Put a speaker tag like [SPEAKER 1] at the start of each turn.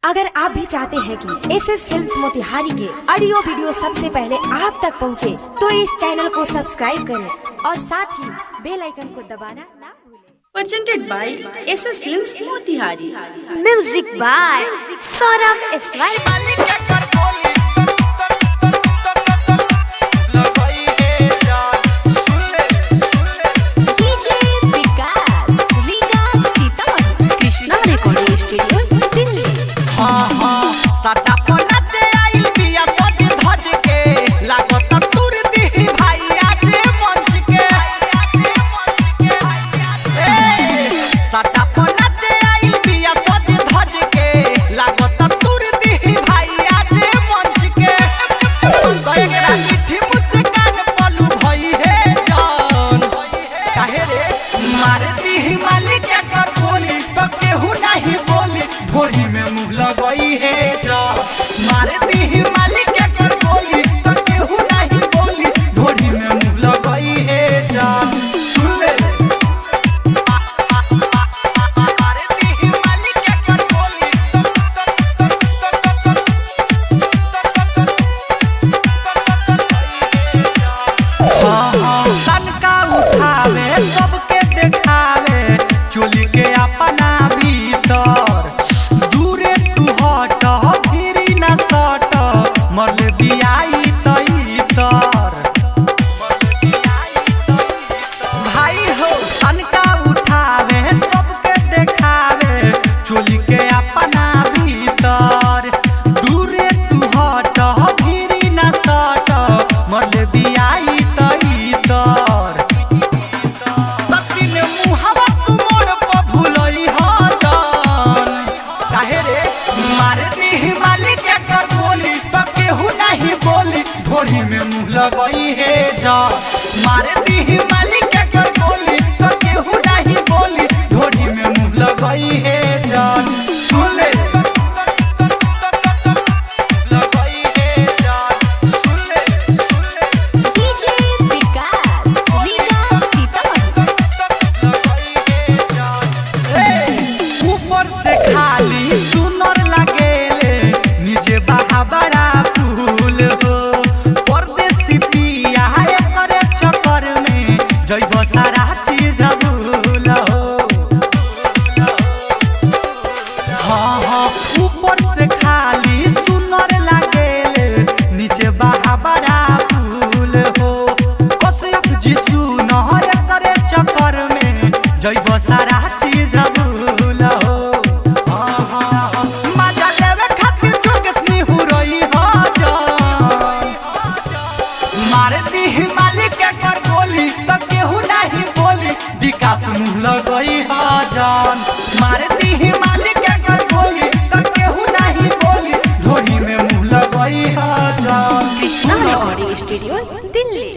[SPEAKER 1] अगर आप भी चाहते हैं कि एसएस फिल्म्स मोतिहारी के ऑडियो वीडियो सबसे पहले आप तक पहुंचे, तो इस चैनल को सब्सक्राइब करें और साथ ही बेल आइकन को दबाना ना भूलें।
[SPEAKER 2] Presented by SS Films Motihari.
[SPEAKER 1] Music by Saurabh Ismail.
[SPEAKER 3] भोरी में मुँह लगई है जा मारती ही मालिक के कर बोली तो केहू नहीं बोली। भोरी में मुँह लगई है जा सुन ले मारती ही मालिक के कर बोली तनका उठावे सबके देखावे चोली के अपना भीतर भाई हो तनका उठावे सबके देखावे चोली के अपना भीतर दूरे तू हट भीरी न सट मरले बियाई तर तती ने मुहवा तू मोड़ पर भूलई ह जान काहे रे मारती ही मालिक के कर बोली तो केहू नहीं बोली। भोरी में मुँह लगई है जा मारती ही मालिक के कर बोली तो केहू नहीं बोली। भोरी में मुँह लगई है जा सुन ले लगई है जा सुन ले
[SPEAKER 2] DJ विकास लीगा सीतामढ़ी।
[SPEAKER 3] लगई है जा ऊपर से खाली सुनर लगेले नीचे बहा बड़ा फूल हो परदेसी पिया करे चक्कर में जइब सारा चीज भूल हो। हाँ हाँ ऊपर से खाली सुनर लगेले नीचे बहा बड़ा फूल हो कश्यप जी सुनर करे चक्कर में जइब सारा चीज भूल हो। मजा लेवे खातिर जोगेशनी हुरई हो जान मारती ही मालिक के कर बोली तो केहू नहीं बोली। विकास मुँह लगई ह जान मारती ही मालिक